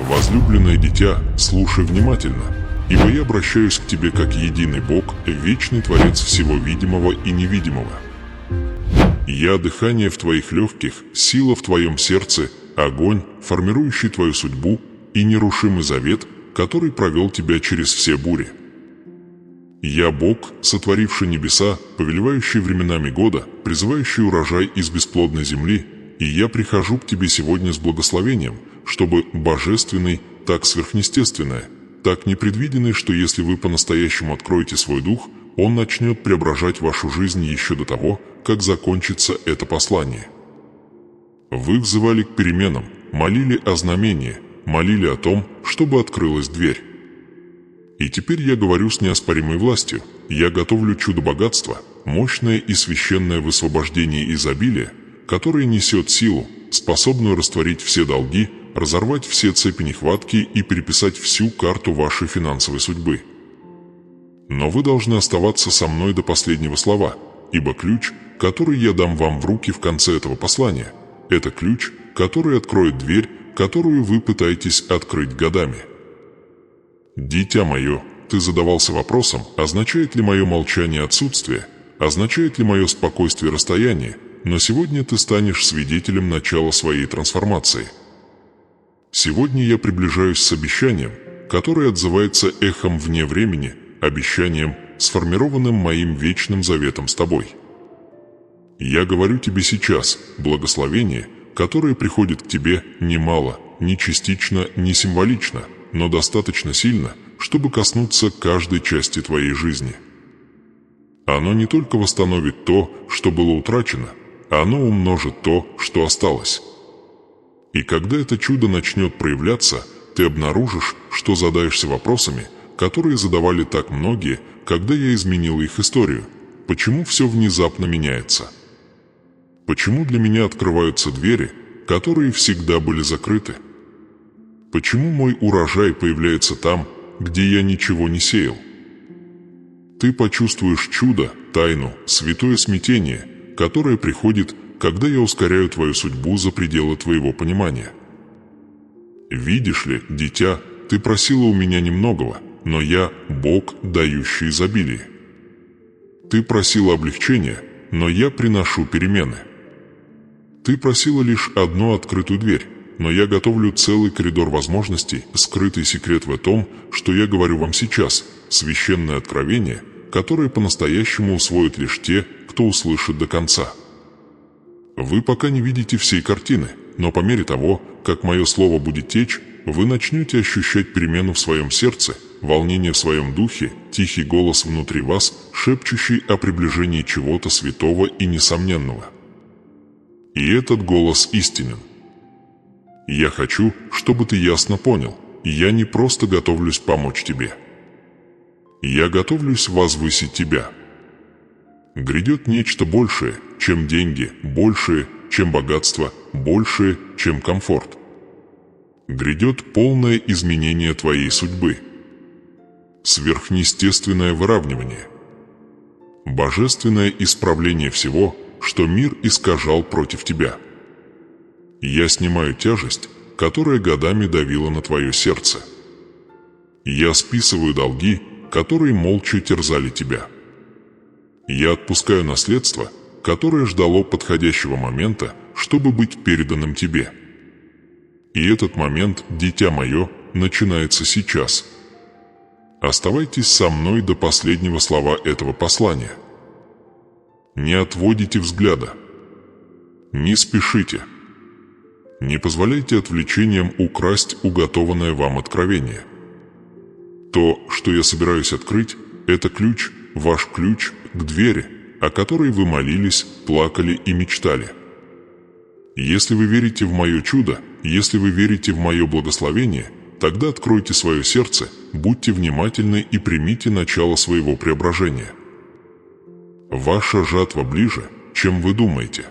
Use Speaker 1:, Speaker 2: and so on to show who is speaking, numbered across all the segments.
Speaker 1: Возлюбленное дитя, слушай внимательно, ибо я обращаюсь к тебе как единый Бог, вечный Творец всего видимого и невидимого. Я — дыхание в твоих легких, сила в твоем сердце, огонь, формирующий твою судьбу, и нерушимый завет, который провел тебя через все бури. Я — Бог, сотворивший небеса, повелевающий временами года, призывающий урожай из бесплодной земли, и я прихожу к тебе сегодня с благословением, чтобы божественный, так сверхъестественное, так непредвиденный, что если вы по-настоящему откроете свой дух, он начнет преображать вашу жизнь еще до того, как закончится это послание. Вы взывали к переменам, молили о знамении, молили о том, чтобы открылась дверь. И теперь я говорю с неоспоримой властью, я готовлю чудо богатства, мощное и священное высвобождение изобилия, которое несет силу, способную растворить все долги, разорвать все цепи нехватки и переписать всю карту вашей финансовой судьбы. Но вы должны оставаться со мной до последнего слова, ибо ключ, который я дам вам в руки в конце этого послания, это ключ, который откроет дверь, которую вы пытаетесь открыть годами. Дитя мое, ты задавался вопросом, означает ли мое молчание отсутствие, означает ли мое спокойствие расстояние, но сегодня ты станешь свидетелем начала своей трансформации. Сегодня я приближаюсь с обещанием, которое отзывается эхом вне времени, обещанием, сформированным моим вечным заветом с тобой. Я говорю тебе сейчас, благословение, которое приходит к тебе немало, не частично, не символично, но достаточно сильно, чтобы коснуться каждой части твоей жизни. Оно не только восстановит то, что было утрачено, оно умножит то, что осталось. И когда это чудо начнет проявляться, ты обнаружишь, что задаешься вопросами, которые задавали так многие, когда я изменил их историю. Почему все внезапно меняется? Почему для меня открываются двери, которые всегда были закрыты? Почему мой урожай появляется там, где я ничего не сеял? Ты почувствуешь чудо, тайну, святое смятение, которое приходит, когда я ускоряю твою судьбу за пределы твоего понимания. Видишь ли, дитя, ты просила у меня немногого, но я — Бог, дающий изобилие. Ты просила облегчения, но я приношу перемены. Ты просила лишь одну открытую дверь, но я готовлю целый коридор возможностей, скрытый секрет в том, что я говорю вам сейчас, священное откровение, которое по-настоящему усвоят лишь те, кто услышит до конца. Вы пока не видите всей картины, но по мере того, как мое слово будет течь, вы начнете ощущать перемену в своем сердце, волнение в своем духе, тихий голос внутри вас, шепчущий о приближении чего-то святого и несомненного. И этот голос истинен. Я хочу, чтобы ты ясно понял, я не просто готовлюсь помочь тебе. Я готовлюсь возвысить тебя. Грядет нечто большее, чем деньги, большее, чем богатство, большее, чем комфорт. Грядет полное изменение твоей судьбы. Сверхъестественное выравнивание. Божественное исправление всего, что мир искажал против тебя. Я снимаю тяжесть, которая годами давила на твое сердце. Я списываю долги, которые молча терзали тебя. Я отпускаю наследство, которое ждало подходящего момента, чтобы быть переданным тебе. И этот момент, дитя мое, начинается сейчас. Оставайтесь со мной до последнего слова этого послания. Не отводите взгляда. Не спешите. Не позволяйте отвлечениям украсть уготованное вам откровение. То, что я собираюсь открыть, это ключ, ваш ключ к двери, о которой вы молились, плакали и мечтали. Если вы верите в мое чудо, если вы верите в мое благословение, тогда откройте свое сердце, будьте внимательны и примите начало своего преображения. Ваша жатва ближе, чем вы думаете.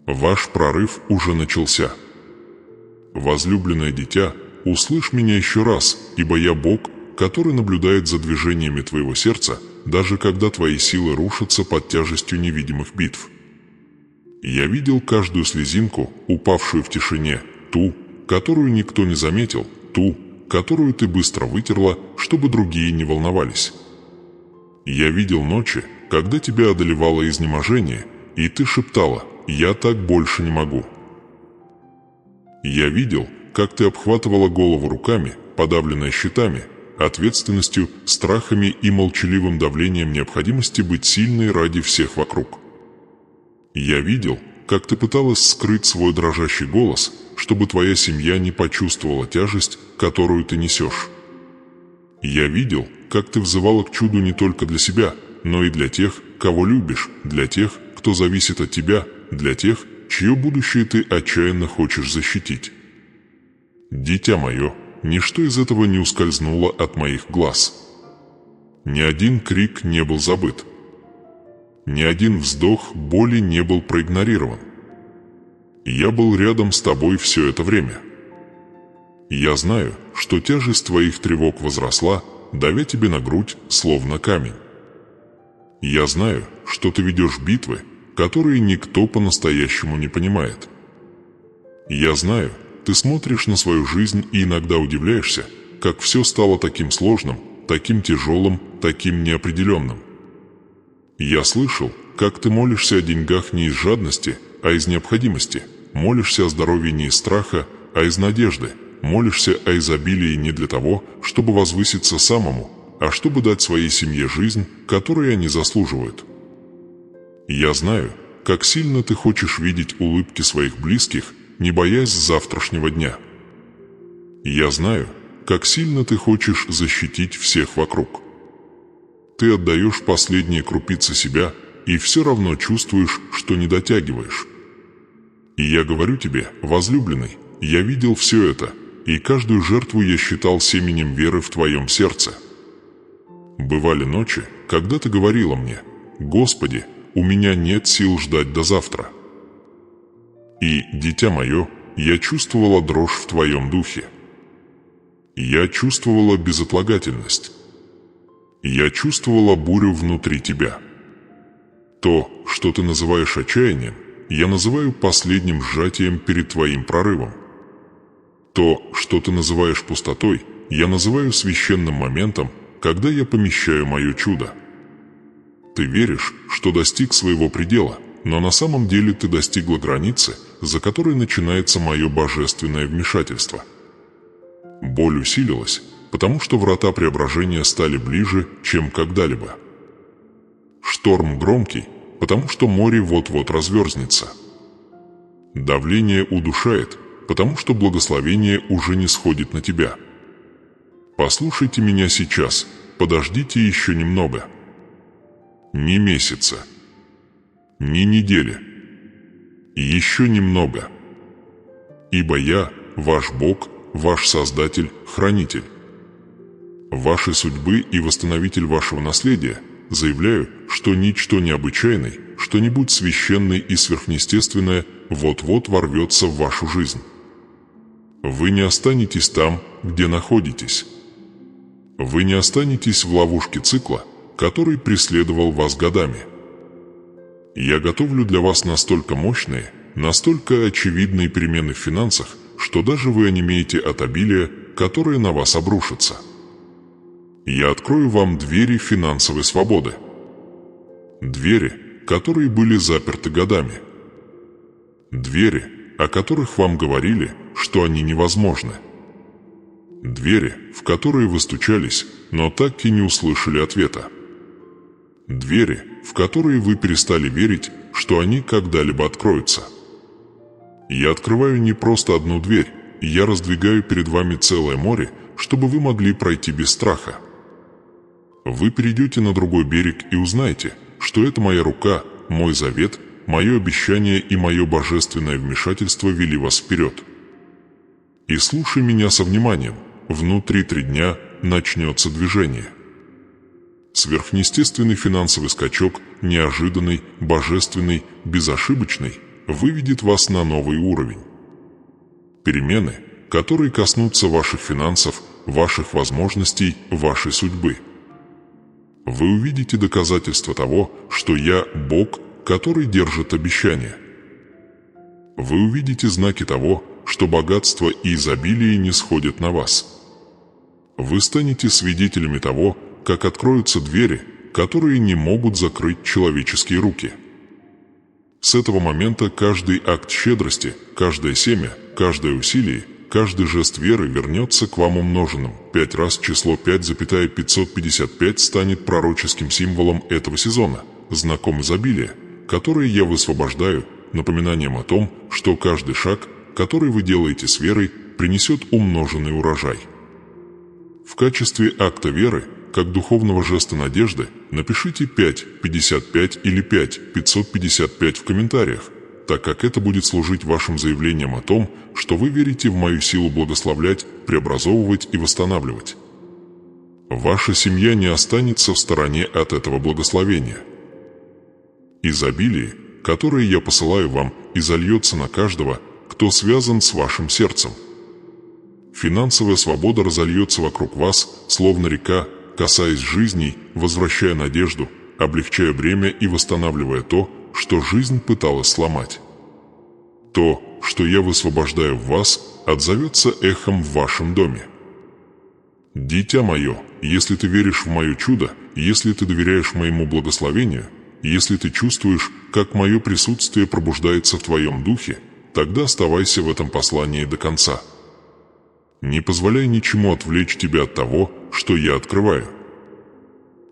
Speaker 1: Ваш прорыв уже начался. Возлюбленное дитя, услышь меня еще раз, ибо я Бог, который наблюдает за движениями твоего сердца, даже когда твои силы рушатся под тяжестью невидимых битв. Я видел каждую слезинку, упавшую в тишине, ту, которую никто не заметил, ту, которую ты быстро вытерла, чтобы другие не волновались. Я видел ночи, когда тебя одолевало изнеможение, и ты шептала: «Я так больше не могу». Я видел, как ты обхватывала голову руками, подавленная счетами, ответственностью, страхами и молчаливым давлением необходимости быть сильной ради всех вокруг. Я видел, как ты пыталась скрыть свой дрожащий голос, чтобы твоя семья не почувствовала тяжесть, которую ты несешь. Я видел, как ты взывала к чуду не только для себя, но и для тех, кого любишь, для тех, кто зависит от тебя, для тех, чье будущее ты отчаянно хочешь защитить. Дитя мое, ничто из этого не ускользнуло от моих глаз. Ни один крик не был забыт. Ни один вздох боли не был проигнорирован. Я был рядом с тобой все это время. Я знаю, что тяжесть твоих тревог возросла, давя тебе на грудь, словно камень. Я знаю, что ты ведешь битвы, которые никто по-настоящему не понимает. Я знаю, ты смотришь на свою жизнь и иногда удивляешься, как все стало таким сложным, таким тяжелым, таким неопределенным. Я слышал, как ты молишься о деньгах не из жадности, а из необходимости, молишься о здоровье не из страха, а из надежды, молишься о изобилии не для того, чтобы возвыситься самому, а чтобы дать своей семье жизнь, которую они заслуживают. Я знаю, как сильно ты хочешь видеть улыбки своих близких, не боясь завтрашнего дня. Я знаю, как сильно ты хочешь защитить всех вокруг. Ты отдаешь последние крупицы себя и все равно чувствуешь, что не дотягиваешь. И я говорю тебе, возлюбленный, я видел все это, и каждую жертву я считал семенем веры в твоем сердце. Бывали ночи, когда ты говорила мне: «Господи, у меня нет сил ждать до завтра». И, дитя мое, я чувствовала дрожь в твоем духе. Я чувствовала безотлагательность. Я чувствовала бурю внутри тебя. То, что ты называешь отчаянием, я называю последним сжатием перед твоим прорывом. То, что ты называешь пустотой, я называю священным моментом, когда я помещаю мое чудо. Ты веришь, что достиг своего предела, но на самом деле ты достигла границы, за которой начинается мое божественное вмешательство. Боль усилилась, потому что врата преображения стали ближе, чем когда-либо. Шторм громкий, потому что море вот-вот разверзнется. Давление удушает, потому что благословение уже не сходит на тебя. Послушайте меня сейчас, подождите еще немного. Ни месяца, ни недели, еще немного. Ибо я, ваш Бог, ваш Создатель, Хранитель. Вашей судьбы и восстановитель вашего наследия, заявляю, что ничто необычайное, что-нибудь священное и сверхъестественное вот-вот ворвется в вашу жизнь. Вы не останетесь там, где находитесь. Вы не останетесь в ловушке цикла, который преследовал вас годами. Я готовлю для вас настолько мощные, настолько очевидные перемены в финансах, что даже вы онемеете от обилия, которое на вас обрушится. Я открою вам двери финансовой свободы. Двери, которые были заперты годами. Двери, о которых вам говорили, что они невозможны. Двери, в которые вы стучались, но так и не услышали ответа. Двери, в которые вы перестали верить, что они когда-либо откроются. Я открываю не просто одну дверь, я раздвигаю перед вами целое море, чтобы вы могли пройти без страха. Вы перейдете на другой берег и узнаете, что это моя рука, мой завет, мое обещание и мое божественное вмешательство вели вас вперед. И слушай меня со вниманием, внутри 3 дня начнется движение. Сверхъестественный финансовый скачок, неожиданный, божественный, безошибочный, выведет вас на новый уровень. Перемены, которые коснутся ваших финансов, ваших возможностей, вашей судьбы. Вы увидите доказательства того, что я Бог, который держит обещания. Вы увидите знаки того, что богатство и изобилие не сходят на вас. Вы станете свидетелями того, как откроются двери, которые не могут закрыть человеческие руки. С этого момента каждый акт щедрости, каждое семя, каждое усилие, каждый жест веры вернется к вам умноженным. 5 раз число 5,555 станет пророческим символом этого сезона, знаком изобилия, который я высвобождаю, напоминанием о том, что каждый шаг, который вы делаете с верой, принесет умноженный урожай. В качестве акта веры, как духовного жеста надежды, напишите 5, 55 или 5, 555 в комментариях, так как это будет служить вашим заявлением о том, что вы верите в мою силу благословлять, преобразовывать и восстанавливать. Ваша семья не останется в стороне от этого благословения. Изобилие, которое я посылаю вам, изольется на каждого, кто связан с вашим сердцем. Финансовая свобода разольется вокруг вас, словно река, касаясь жизней, возвращая надежду, облегчая бремя и восстанавливая то, что жизнь пыталась сломать. То, что я высвобождаю в вас, отзовется эхом в вашем доме. Дитя мое, если ты веришь в мое чудо, если ты доверяешь моему благословению, если ты чувствуешь, как мое присутствие пробуждается в твоем духе, тогда оставайся в этом послании до конца. Не позволяй ничему отвлечь тебя от того, что я открываю.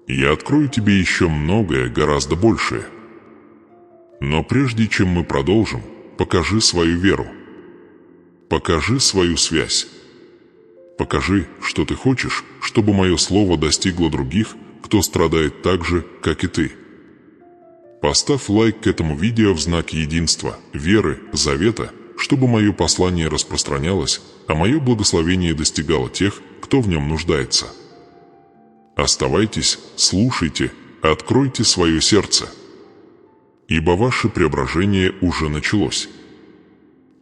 Speaker 1: Я открою тебе еще многое, гораздо большее. Но прежде чем мы продолжим, покажи свою веру. Покажи свою связь. Покажи, что ты хочешь, чтобы мое слово достигло других, кто страдает так же, как и ты. Поставь лайк к этому видео в знак единства, веры, завета, чтобы мое послание распространялось, а мое благословение достигало тех, кто в нем нуждается. Оставайтесь, слушайте, откройте свое сердце. Ибо ваше преображение уже началось.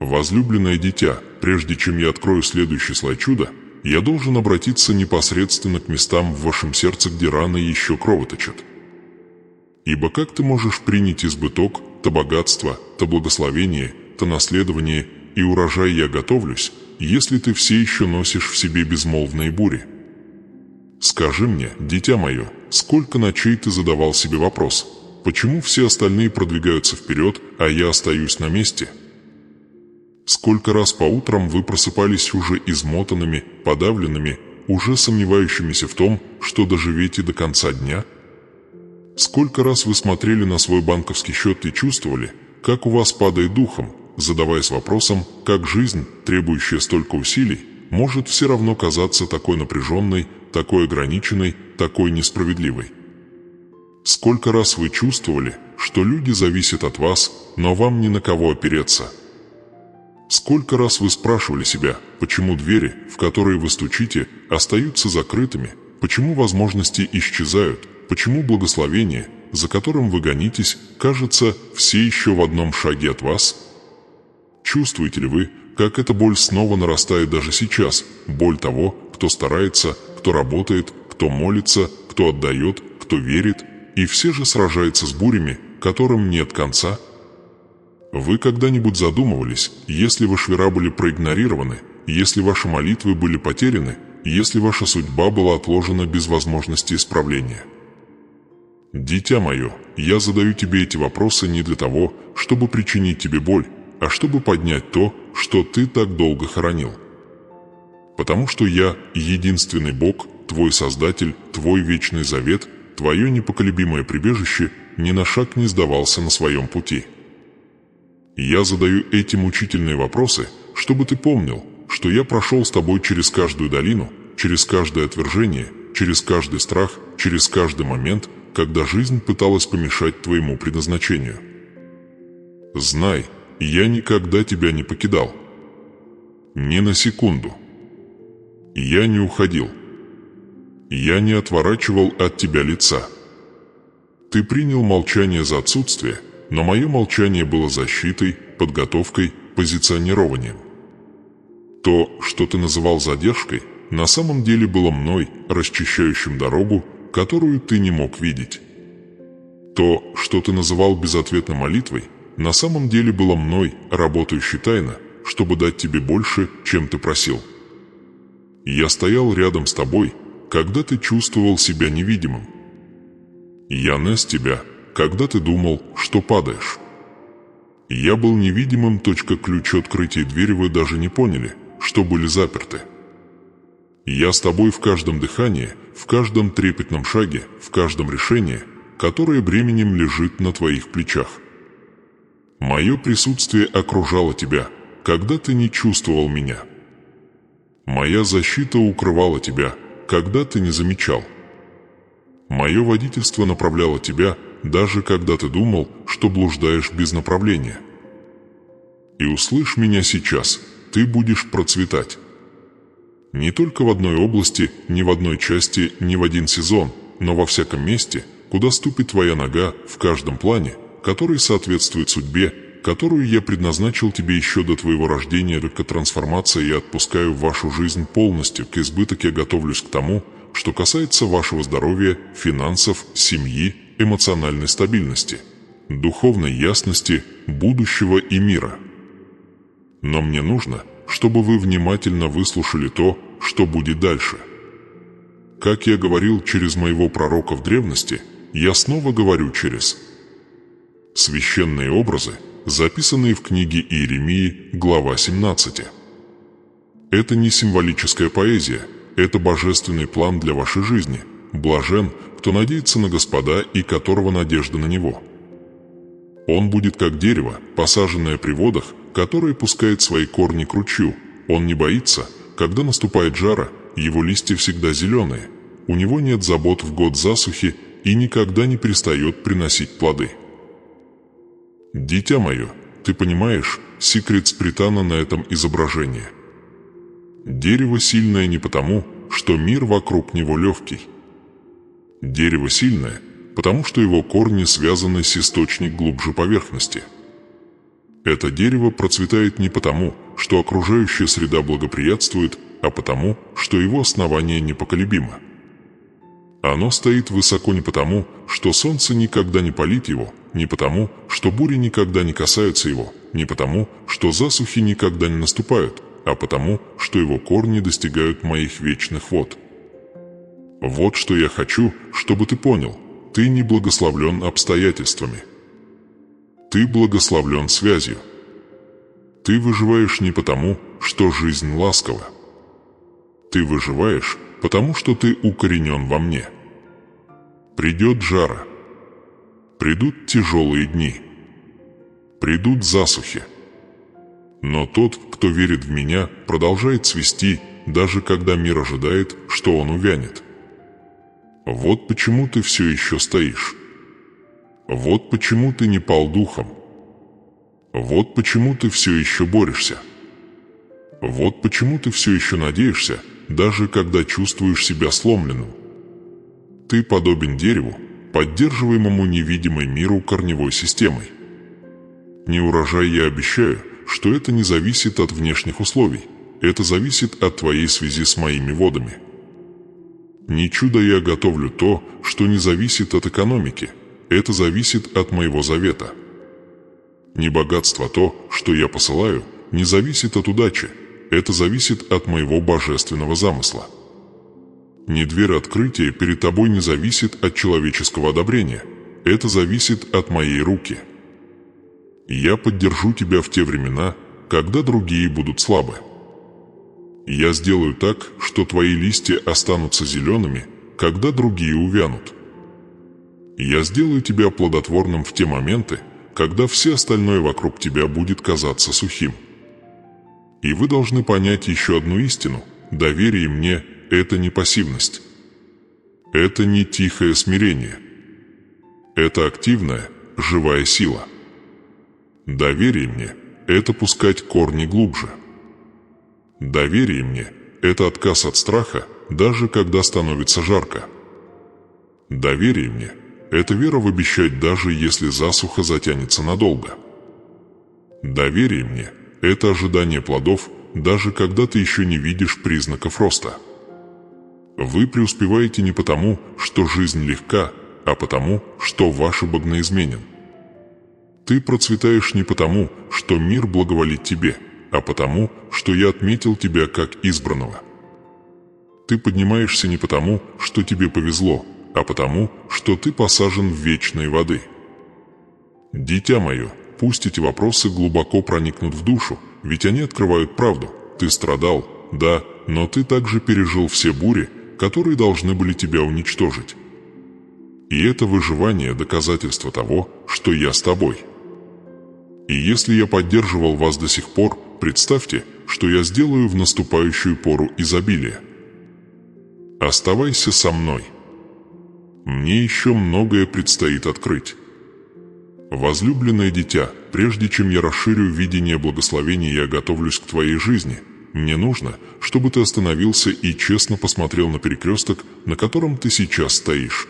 Speaker 1: Возлюбленное дитя, прежде чем я открою следующий слой чуда, я должен обратиться непосредственно к местам в вашем сердце, где раны еще кровоточат. Ибо как ты можешь принять избыток, то богатство, то благословение, то наследование и урожай я готовлюсь, если ты все еще носишь в себе безмолвные бури? Скажи мне, дитя мое, сколько ночей ты задавал себе вопрос: почему все остальные продвигаются вперед, а я остаюсь на месте? Сколько раз по утрам вы просыпались уже измотанными, подавленными, уже сомневающимися в том, что доживете до конца дня? Сколько раз вы смотрели на свой банковский счет и чувствовали, как у вас падает духом, задаваясь вопросом, как жизнь, требующая столько усилий, может все равно казаться такой напряженной, такой ограниченной, такой несправедливой? Сколько раз вы чувствовали, что люди зависят от вас, но вам ни на кого опереться? Сколько раз вы спрашивали себя, почему двери, в которые вы стучите, остаются закрытыми, почему возможности исчезают, почему благословение, за которым вы гонитесь, кажется, все еще в одном шаге от вас? Чувствуете ли вы, как эта боль снова нарастает даже сейчас, боль того, кто старается, кто работает, кто молится, кто отдает, кто верит, и все же сражается с бурями, которым нет конца? Вы когда-нибудь задумывались, если ваши вера были проигнорированы, если ваши молитвы были потеряны, если ваша судьба была отложена без возможности исправления? Дитя мое, я задаю тебе эти вопросы не для того, чтобы причинить тебе боль, а чтобы поднять то, что ты так долго хоронил. Потому что я единственный Бог, твой Создатель, твой вечный завет, твое непоколебимое прибежище, ни на шаг не сдавался на своем пути. Я задаю эти мучительные вопросы, чтобы ты помнил, что я прошел с тобой через каждую долину, через каждое отвержение, через каждый страх, через каждый момент, когда жизнь пыталась помешать твоему предназначению. Знай, я никогда тебя не покидал. Ни на секунду. Я не уходил. Я не отворачивал от тебя лица. Ты принял молчание за отсутствие, но мое молчание было защитой, подготовкой, позиционированием. То, что ты называл задержкой, на самом деле было мной, расчищающим дорогу, которую ты не мог видеть. То, что ты называл безответной молитвой, на самом деле было мной, работающей тайно, чтобы дать тебе больше, чем ты просил. Я стоял рядом с тобой, когда ты чувствовал себя невидимым. Я нес тебя, когда ты думал, что падаешь. Я был невидимым. Ключ открытия двери вы даже не поняли, что были заперты. Я с тобой в каждом дыхании, в каждом трепетном шаге, в каждом решении, которое бременем лежит на твоих плечах. Мое присутствие окружало тебя, когда ты не чувствовал меня. Моя защита укрывала тебя, когда ты не замечал. Мое водительство направляло тебя, даже когда ты думал, что блуждаешь без направления. И услышь меня сейчас, ты будешь процветать. Не только в одной области, ни в одной части, ни в один сезон, но во всяком месте, куда ступит твоя нога, в каждом плане, который соответствует судьбе, которую я предназначил тебе еще до твоего рождения. К трансформации я отпускаю вашу жизнь полностью, к избыток я готовлюсь к тому, что касается вашего здоровья, финансов, семьи, эмоциональной стабильности, духовной ясности, будущего и мира. Но мне нужно, чтобы вы внимательно выслушали то, что будет дальше. Как я говорил через моего пророка в древности, я снова говорю через священные образы, записанные в книге Иеремии, глава 17. Это не символическая поэзия, это божественный план для вашей жизни. Блажен, кто надеется на Господа и которого надежда на Него. Он будет как дерево, посаженное при водах, которое пускает свои корни к ручью. Он не боится, когда наступает жара, его листья всегда зеленые. У него нет забот в год засухи и никогда не перестает приносить плоды. Дитя мое, ты понимаешь, секрет спрятан на этом изображении. Дерево сильное не потому, что мир вокруг него легкий. Дерево сильное, потому что его корни связаны с источником глубже поверхности. Это дерево процветает не потому, что окружающая среда благоприятствует, а потому, что его основание непоколебимо. Оно стоит высоко не потому, что солнце никогда не палит его, не потому, что бури никогда не касаются его, не потому, что засухи никогда не наступают, а потому, что его корни достигают моих вечных вод. Вот что я хочу, чтобы ты понял. Ты не благословлен обстоятельствами. Ты благословлен связью. Ты выживаешь не потому, что жизнь ласкова. Ты выживаешь, потому что ты укоренен во мне. Придет жара. Придут тяжелые дни. Придут засухи. Но тот, кто верит в меня, продолжает цвести, даже когда мир ожидает, что он увянет. Вот почему ты все еще стоишь. Вот почему ты не пал духом. Вот почему ты все еще борешься. Вот почему ты все еще надеешься, даже когда чувствуешь себя сломленным. Ты подобен дереву, поддерживаемому невидимой миру корневой системой. Неурожай я обещаю, что это не зависит от внешних условий, это зависит от твоей связи с моими водами. Не чудо я готовлю то, что не зависит от экономики, это зависит от моего завета. Не богатство то, что я посылаю, не зависит от удачи, это зависит от моего божественного замысла. Не дверь открытия перед тобой не зависит от человеческого одобрения, это зависит от моей руки. Я поддержу тебя в те времена, когда другие будут слабы. Я сделаю так, что твои листья останутся зелеными, когда другие увянут. Я сделаю тебя плодотворным в те моменты, когда все остальное вокруг тебя будет казаться сухим. И вы должны понять еще одну истину: доверие мне – это не пассивность. Это не тихое смирение. Это активная, живая сила. Доверие мне – это пускать корни глубже. Доверие мне – это отказ от страха, даже когда становится жарко. Доверие мне – это вера в обещать, даже если засуха затянется надолго. Доверие мне – это ожидание плодов, даже когда ты еще не видишь признаков роста. Вы преуспеваете не потому, что жизнь легка, а потому, что ваш Бог неизменен. Ты процветаешь не потому, что мир благоволит тебе, а потому, что я отметил тебя как избранного. Ты поднимаешься не потому, что тебе повезло, а потому, что ты посажен в вечные воды. Дитя мое, пусть эти вопросы глубоко проникнут в душу, ведь они открывают правду. Ты страдал, да, но ты также пережил все бури, которые должны были тебя уничтожить. И это выживание – доказательство того, что я с тобой. И если я поддерживал вас до сих пор, представьте, что я сделаю в наступающую пору изобилия. Оставайся со мной. Мне еще многое предстоит открыть. Возлюбленное дитя, прежде чем я расширю видение благословений, я готовлюсь к твоей жизни. Мне нужно, чтобы ты остановился и честно посмотрел на перекресток, на котором ты сейчас стоишь.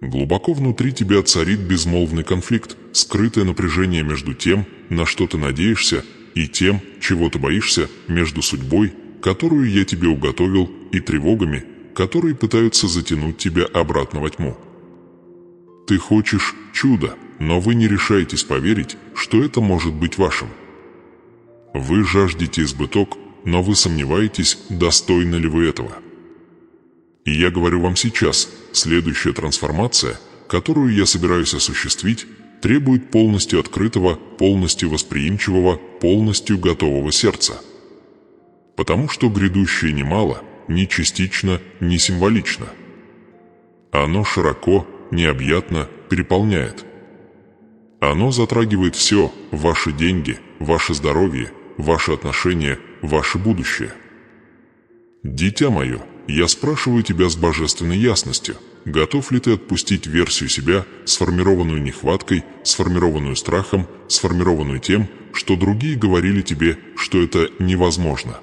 Speaker 1: Глубоко внутри тебя царит безмолвный конфликт, скрытое напряжение между тем, на что ты надеешься, и тем, чего ты боишься, между судьбой, которую я тебе уготовил, и тревогами, которые пытаются затянуть тебя обратно во тьму. Ты хочешь чуда, но вы не решаетесь поверить, что это может быть вашим. Вы жаждете избыток, но вы сомневаетесь, достойны ли вы этого. И я говорю вам сейчас, следующая трансформация, которую я собираюсь осуществить, требует полностью открытого, полностью восприимчивого, полностью готового сердца. Потому что грядущее немало, ни частично, ни символично. Оно широко, необъятно переполняет. Оно затрагивает все: ваши деньги, ваше здоровье, ваши отношения, ваше будущее. Дитя мое, я спрашиваю тебя с божественной ясностью, готов ли ты отпустить версию себя, сформированную нехваткой, сформированную страхом, сформированную тем, что другие говорили тебе, что это невозможно?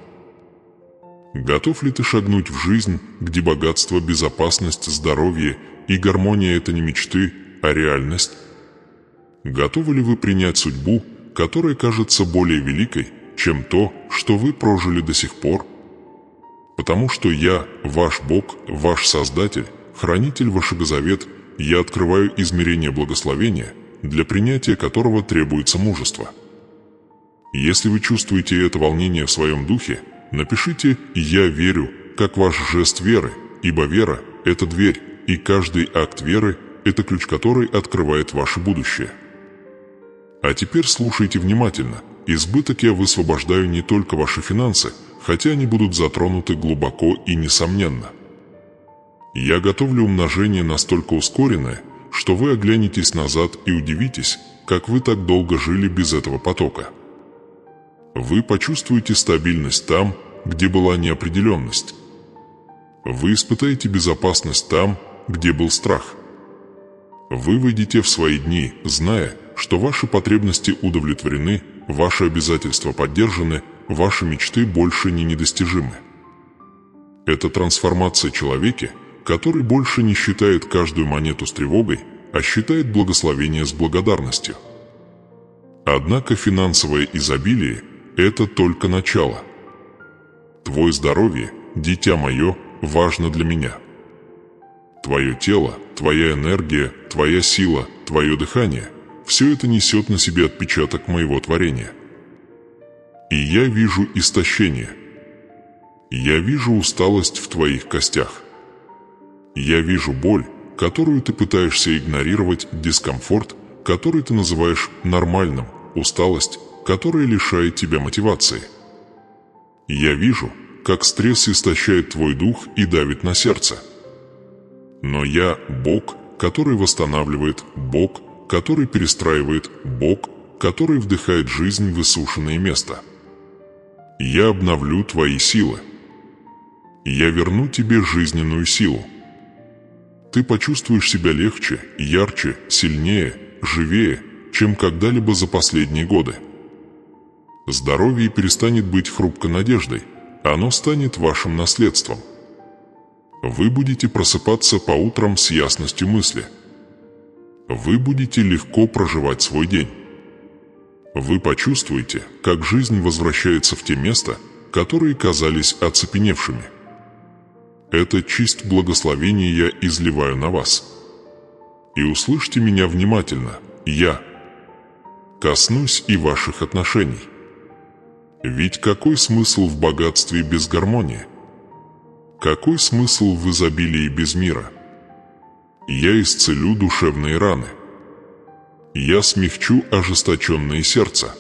Speaker 1: Готов ли ты шагнуть в жизнь, где богатство, безопасность, здоровье и гармония – это не мечты, а реальность? Готовы ли вы принять судьбу, которая кажется более великой, чем то, что вы прожили до сих пор? Потому что я, ваш Бог, ваш Создатель, хранитель вашего завета, я открываю измерение благословения, для принятия которого требуется мужество. Если вы чувствуете это волнение в своем духе, напишите «Я верю», как ваш жест веры, ибо вера – это дверь, и каждый акт веры – это ключ, который открывает ваше будущее. А теперь слушайте внимательно. Избыток я высвобождаю не только ваши финансы, хотя они будут затронуты глубоко и несомненно. Я готовлю умножение настолько ускоренное, что вы оглянетесь назад и удивитесь, как вы так долго жили без этого потока. Вы почувствуете стабильность там, где была неопределенность. Вы испытаете безопасность там, где был страх. Вы выйдете в свои дни, зная, что ваши потребности удовлетворены, ваши обязательства поддержаны, ваши мечты больше не недостижимы. Это трансформация человека, который больше не считает каждую монету с тревогой, а считает благословение с благодарностью. Однако финансовое изобилие – это только начало. Твое здоровье, дитя мое, важно для меня. Твое тело, твоя энергия, твоя сила, твое дыхание – все это несет на себе отпечаток моего творения. И я вижу истощение. Я вижу усталость в твоих костях. Я вижу боль, которую ты пытаешься игнорировать, дискомфорт, который ты называешь нормальным, усталость, которая лишает тебя мотивации. Я вижу, как стресс истощает твой дух и давит на сердце. Но я Бог, который восстанавливает, Бог, который перестраивает, Бог, который вдыхает жизнь в иссушенное место. Я обновлю твои силы. Я верну тебе жизненную силу. Ты почувствуешь себя легче, ярче, сильнее, живее, чем когда-либо за последние годы. Здоровье перестанет быть хрупкой надеждой, оно станет вашим наследством. Вы будете просыпаться по утрам с ясностью мысли. Вы будете легко проживать свой день. Вы почувствуете, как жизнь возвращается в те места, которые казались оцепеневшими. Это честь благословения я изливаю на вас. И услышьте меня внимательно, я коснусь и ваших отношений. Ведь какой смысл в богатстве без гармонии? Какой смысл в изобилии без мира? Я исцелю душевные раны. Я смягчу ожесточенное сердце.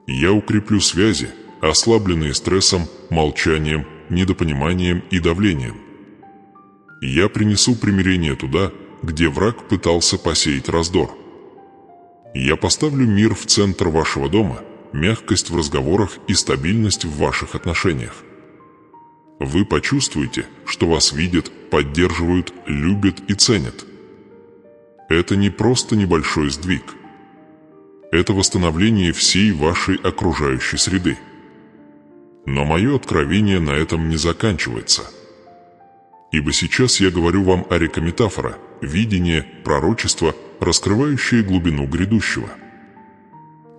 Speaker 1: Я укреплю связи, ослабленные стрессом, молчанием, недопониманием и давлением. Я принесу примирение туда, где враг пытался посеять раздор. Я поставлю мир в центр вашего дома, мягкость в разговорах и стабильность в ваших отношениях. Вы почувствуете, что вас видят, поддерживают, любят и ценят. Это не просто небольшой сдвиг. Это восстановление всей вашей окружающей среды. Но мое откровение на этом не заканчивается. Ибо сейчас я говорю вам о рекометафора, видение, пророчество, раскрывающее глубину грядущего.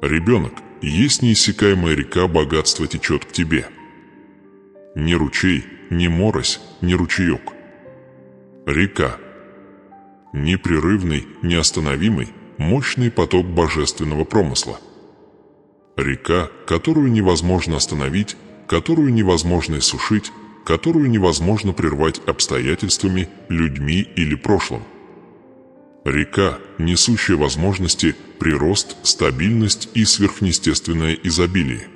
Speaker 1: Ребенок, есть неиссякаемая река, богатство течет к тебе. Не ручей, не морось, не ручеек. Река. Непрерывный, неостановимый, мощный поток божественного промысла. Река, которую невозможно остановить, которую невозможно иссушить, которую невозможно прервать обстоятельствами, людьми или прошлым. Река, несущая возможности, прирост, стабильность и сверхъестественное изобилие.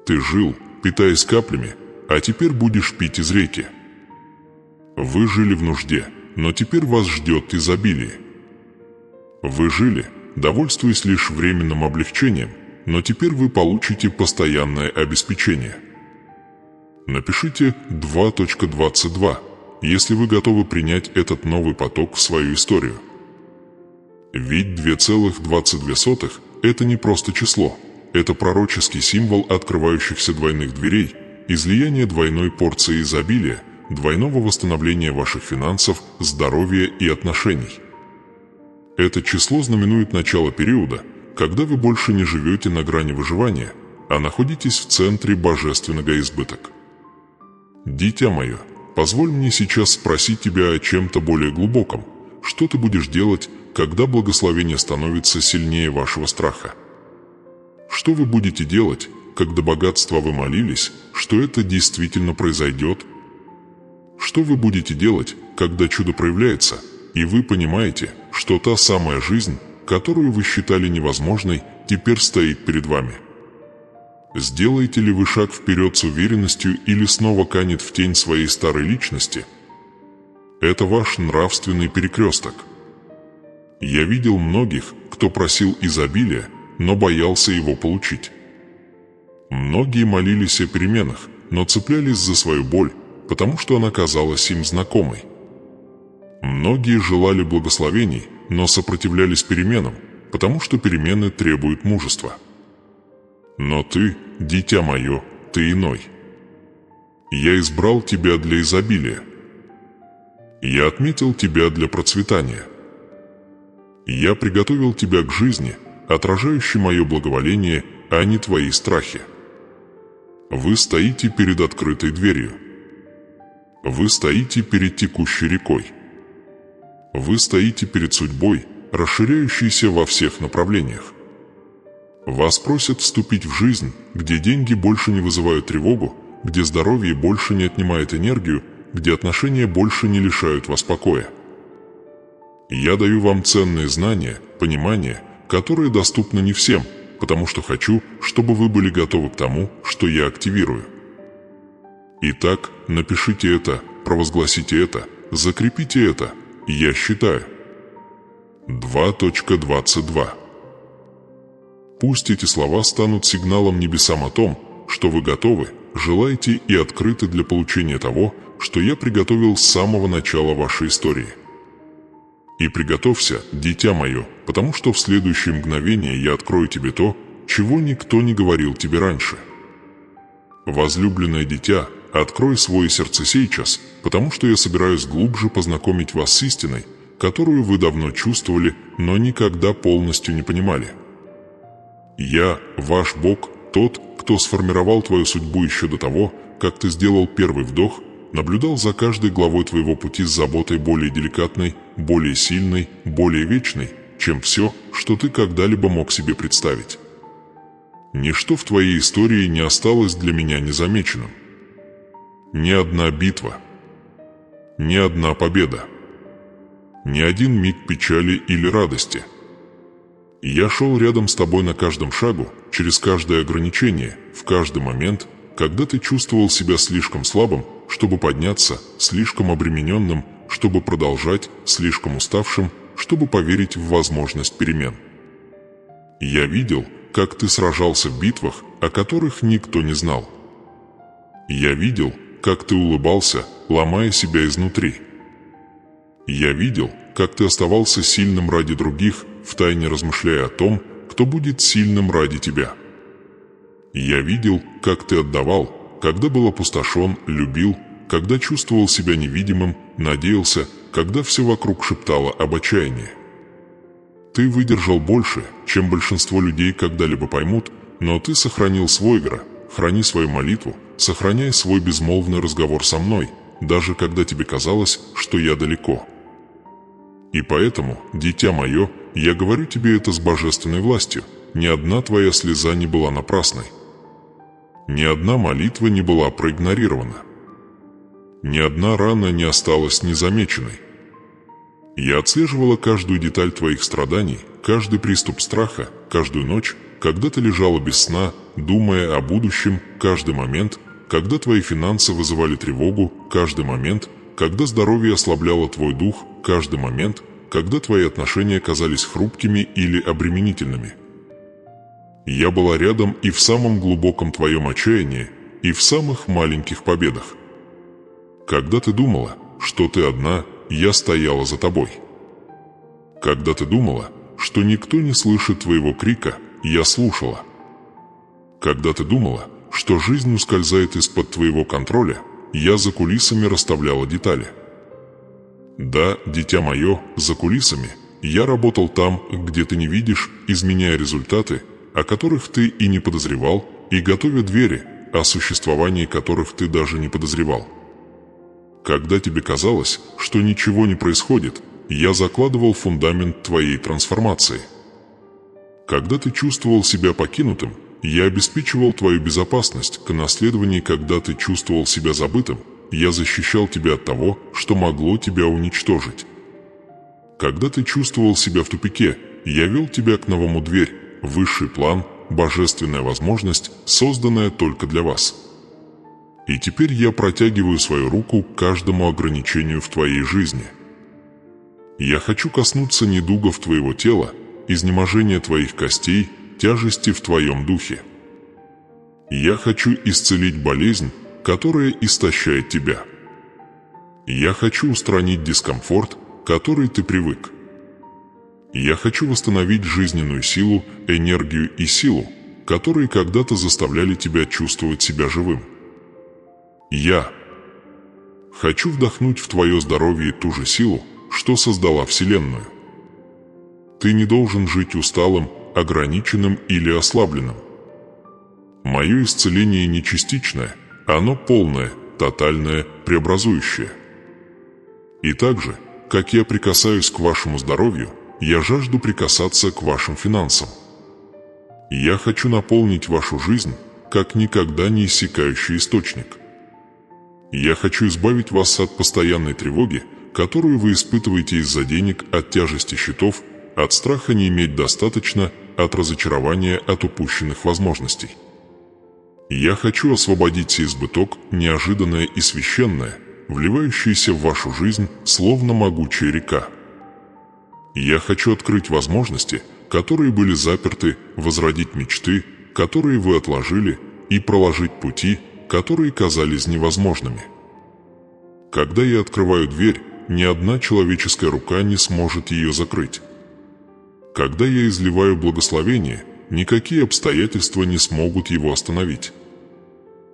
Speaker 1: Ты жил, питаясь каплями, а теперь будешь пить из реки. Вы жили в нужде, но теперь вас ждет изобилие. Вы жили, довольствуясь лишь временным облегчением, но теперь вы получите постоянное обеспечение. Напишите 2.22, если вы готовы принять этот новый поток в свою историю. Ведь 2,22 – это не просто число, это пророческий символ открывающихся двойных дверей, излияние двойной порции изобилия, двойного восстановления ваших финансов, здоровья и отношений. Это число знаменует начало периода, когда вы больше не живете на грани выживания, а находитесь в центре божественного избытка. Дитя мое, позволь мне сейчас спросить тебя о чем-то более глубоком. Что ты будешь делать, когда благословение становится сильнее вашего страха? Что вы будете делать, когда богатство вы молились, что это действительно произойдет? Что вы будете делать, когда чудо проявляется, и вы понимаете, что та самая жизнь, которую вы считали невозможной, теперь стоит перед вами? Сделаете ли вы шаг вперед с уверенностью или снова канет в тень своей старой личности? Это ваш нравственный перекресток. Я видел многих, кто просил изобилия, но боялся его получить. Многие молились о переменах, но цеплялись за свою боль, потому что она казалась им знакомой. Многие желали благословений, но сопротивлялись переменам, потому что перемены требуют мужества. Но ты, дитя мое, ты иной. Я избрал тебя для изобилия. Я отметил тебя для процветания. Я приготовил тебя к жизни, отражающей мое благоволение, а не твои страхи. Вы стоите перед открытой дверью. Вы стоите перед текущей рекой. Вы стоите перед судьбой, расширяющейся во всех направлениях. Вас просят вступить в жизнь, где деньги больше не вызывают тревогу, где здоровье больше не отнимает энергию, где отношения больше не лишают вас покоя. Я даю вам ценные знания, понимание, которые доступны не всем, потому что хочу, чтобы вы были готовы к тому, что я активирую. Итак, напишите это, провозгласите это, закрепите это, я считаю. 2.22. Пусть эти слова станут сигналом небесам о том, что вы готовы, желаете и открыты для получения того, что я приготовил с самого начала вашей истории. И приготовься, дитя мое, потому что в следующее мгновение я открою тебе то, чего никто не говорил тебе раньше. Возлюбленное дитя, открой свое сердце сейчас, потому что я собираюсь глубже познакомить вас с истиной, которую вы давно чувствовали, но никогда полностью не понимали. Я, ваш Бог, тот, кто сформировал твою судьбу еще до того, как ты сделал первый вдох, наблюдал за каждой главой твоего пути с заботой более деликатной, более сильной, более вечной, чем все, что ты когда-либо мог себе представить. Ничто в твоей истории не осталось для меня незамеченным. Ни одна битва, ни одна победа, ни один миг печали или радости. Я шел рядом с тобой на каждом шагу, через каждое ограничение, в каждый момент, когда ты чувствовал себя слишком слабым, чтобы подняться, слишком обремененным, чтобы продолжать, слишком уставшим, чтобы поверить в возможность перемен. Я видел, как ты сражался в битвах, о которых никто не знал. Я видел, как ты улыбался, ломая себя изнутри. Я видел, как ты оставался сильным ради других, втайне размышляя о том, кто будет сильным ради тебя. Я видел, как ты отдавал, когда был опустошен, любил, когда чувствовал себя невидимым, надеялся, когда все вокруг шептало об отчаянии. Ты выдержал больше, чем большинство людей когда-либо поймут, но ты сохранил свой гра, храни свою молитву, сохраняй свой безмолвный разговор со мной, даже когда тебе казалось, что я далеко. И поэтому, дитя мое, я говорю тебе это с божественной властью, ни одна твоя слеза не была напрасной. Ни одна молитва не была проигнорирована. Ни одна рана не осталась незамеченной. Я отслеживала каждую деталь твоих страданий, каждый приступ страха, каждую ночь, когда ты лежала без сна, думая о будущем, каждый момент, когда твои финансы вызывали тревогу, каждый момент, когда здоровье ослабляло твой дух, каждый момент, когда твои отношения казались хрупкими или обременительными. Я была рядом и в самом глубоком твоем отчаянии, и в самых маленьких победах. Когда ты думала, что ты одна, я стояла за тобой. Когда ты думала, что никто не слышит твоего крика, я слушала. Когда ты думала, что жизнь ускользает из-под твоего контроля, я за кулисами расставляла детали. Да, дитя мое, за кулисами я работал там, где ты не видишь, изменяя результаты, о которых ты и не подозревал, и готовя двери, о существовании которых ты даже не подозревал. Когда тебе казалось, что ничего не происходит, я закладывал фундамент твоей трансформации. Когда ты чувствовал себя покинутым, я обеспечивал твою безопасность, к наследованию, когда ты чувствовал себя забытым, я защищал тебя от того, что могло тебя уничтожить. Когда ты чувствовал себя в тупике, я вел тебя к новому дверь, высший план, божественная возможность, созданная только для вас. И теперь я протягиваю свою руку к каждому ограничению в твоей жизни. Я хочу коснуться недугов твоего тела, изнеможения твоих костей, тяжести в твоем духе. Я хочу исцелить болезнь, которая истощает тебя. Я хочу устранить дискомфорт, к который ты привык. Я хочу восстановить жизненную силу, энергию и силу, которые когда-то заставляли тебя чувствовать себя живым. Я хочу вдохнуть в твое здоровье ту же силу, что создала Вселенную. Ты не должен жить усталым, ограниченным или ослабленным. Мое исцеление не частичное, оно полное, тотальное, преобразующее. И так же, как я прикасаюсь к вашему здоровью, я жажду прикасаться к вашим финансам. Я хочу наполнить вашу жизнь, как никогда не иссякающий источник. Я хочу избавить вас от постоянной тревоги, которую вы испытываете из-за денег, от тяжести счетов, от страха не иметь достаточно, от разочарования от упущенных возможностей. Я хочу освободить избыток, неожиданное и священное, вливающееся в вашу жизнь, словно могучая река. Я хочу открыть возможности, которые были заперты, возродить мечты, которые вы отложили, и проложить пути, которые казались невозможными. Когда я открываю дверь, ни одна человеческая рука не сможет ее закрыть. Когда я изливаю благословение, никакие обстоятельства не смогут его остановить.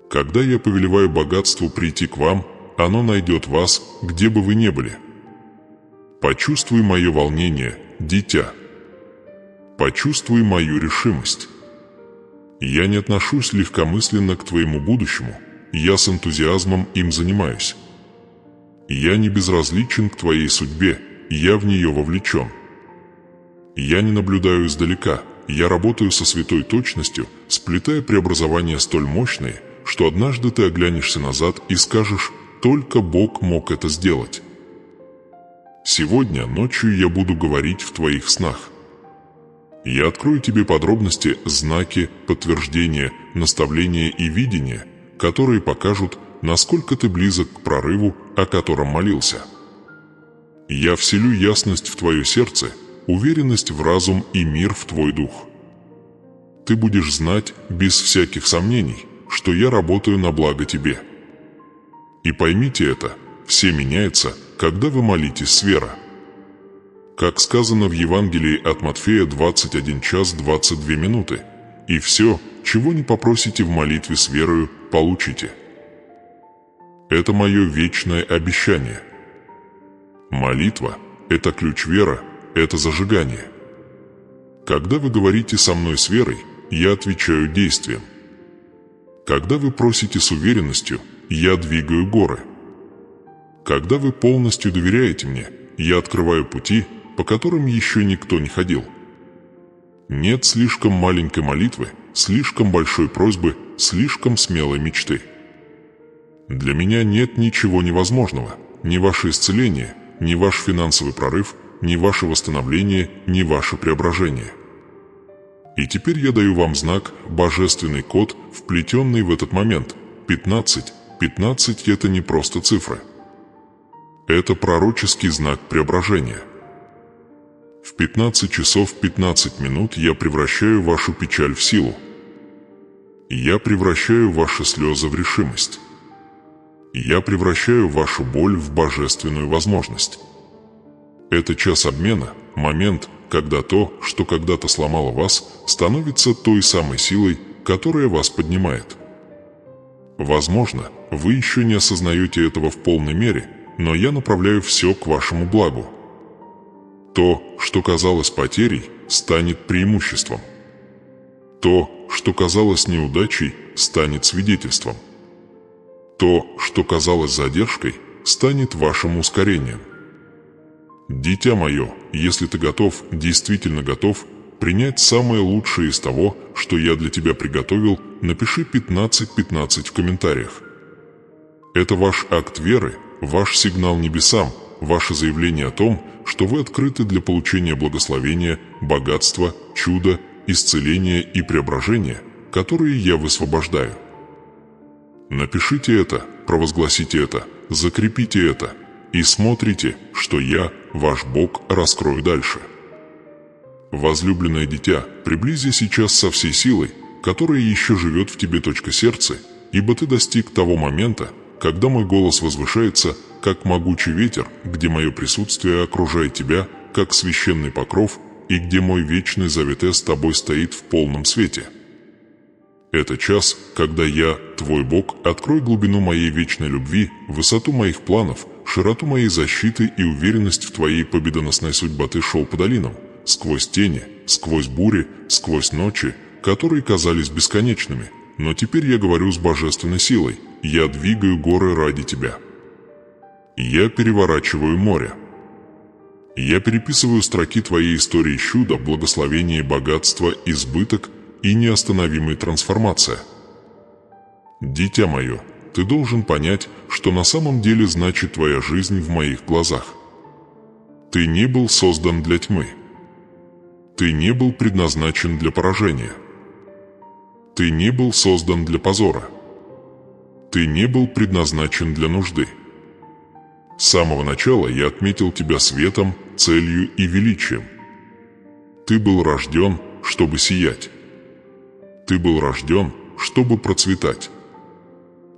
Speaker 1: Когда я повелеваю богатству прийти к вам, оно найдет вас, где бы вы ни были. Почувствуй мое волнение, дитя. Почувствуй мою решимость. Я не отношусь легкомысленно к твоему будущему, я с энтузиазмом им занимаюсь. Я не безразличен к твоей судьбе, я в нее вовлечен. Я не наблюдаю издалека, я работаю со святой точностью, сплетая преобразования столь мощные, что однажды ты оглянешься назад и скажешь: «Только Бог мог это сделать». Сегодня ночью я буду говорить в твоих снах. Я открою тебе подробности, знаки, подтверждения, наставления и видения, которые покажут, насколько ты близок к прорыву, о котором молился. Я вселю ясность в твое сердце, уверенность в разум и мир в твой дух. Ты будешь знать, без всяких сомнений, что я работаю на благо тебе. И поймите это, все меняется, когда вы молитесь с верой. Как сказано в Евангелии от Матфея 21 час 22 минуты, и все, чего не попросите в молитве с верою, получите. Это мое вечное обещание. Молитва – это ключ веры, это зажигание. Когда вы говорите со мной с верой, я отвечаю действием. Когда вы просите с уверенностью, я двигаю горы. Когда вы полностью доверяете мне, я открываю пути, по которым еще никто не ходил. Нет слишком маленькой молитвы, слишком большой просьбы, слишком смелой мечты. Для меня нет ничего невозможного, ни ваше исцеление, ни ваш финансовый прорыв, ни ваше восстановление, ни ваше преображение. И теперь я даю вам знак, божественный код, вплетенный в этот момент. 15. 15 – это не просто цифры. Это пророческий знак преображения. В 15 часов 15 минут я превращаю вашу печаль в силу. Я превращаю ваши слезы в решимость. Я превращаю вашу боль в божественную возможность. Это час обмена, момент, когда то, что когда-то сломало вас, становится той самой силой, которая вас поднимает. Возможно, вы еще не осознаете этого в полной мере, но я направляю все к вашему благу. То, что казалось потерей, станет преимуществом. То, что казалось неудачей, станет свидетельством. То, что казалось задержкой, станет вашим ускорением. Дитя мое, если ты готов, действительно готов, принять самое лучшее из того, что я для тебя приготовил, напиши 15-15 в комментариях. Это ваш акт веры, ваш сигнал небесам, ваше заявление о том, что вы открыты для получения благословения, богатства, чуда, исцеления и преображения, которые я высвобождаю. Напишите это, провозгласите это, закрепите это и смотрите, что я, ваш Бог, раскрою дальше. Возлюбленное дитя, приблизи сейчас со всей силой, которая еще живет в тебе точка сердца, ибо ты достиг того момента, когда мой голос возвышается, как могучий ветер, где мое присутствие окружает тебя, как священный покров, и где мой вечный завет с тобой стоит в полном свете. Это час, когда я, твой Бог, открою глубину моей вечной любви, высоту моих планов, широту моей защиты и уверенность в твоей победоносной судьбе. Ты шел по долинам, сквозь тени, сквозь бури, сквозь ночи, которые казались бесконечными, но теперь я говорю с божественной силой, я двигаю горы ради тебя. Я переворачиваю море. Я переписываю строки твоей истории чуда, благословения, богатства, избыток и неостановимая трансформация. Дитя мое, ты должен понять, что на самом деле значит твоя жизнь в моих глазах. Ты не был создан для тьмы. Ты не был предназначен для поражения. Ты не был создан для позора. Ты не был предназначен для нужды. С самого начала я отметил тебя светом, целью и величием. Ты был рожден, чтобы сиять. Ты был рожден, чтобы процветать.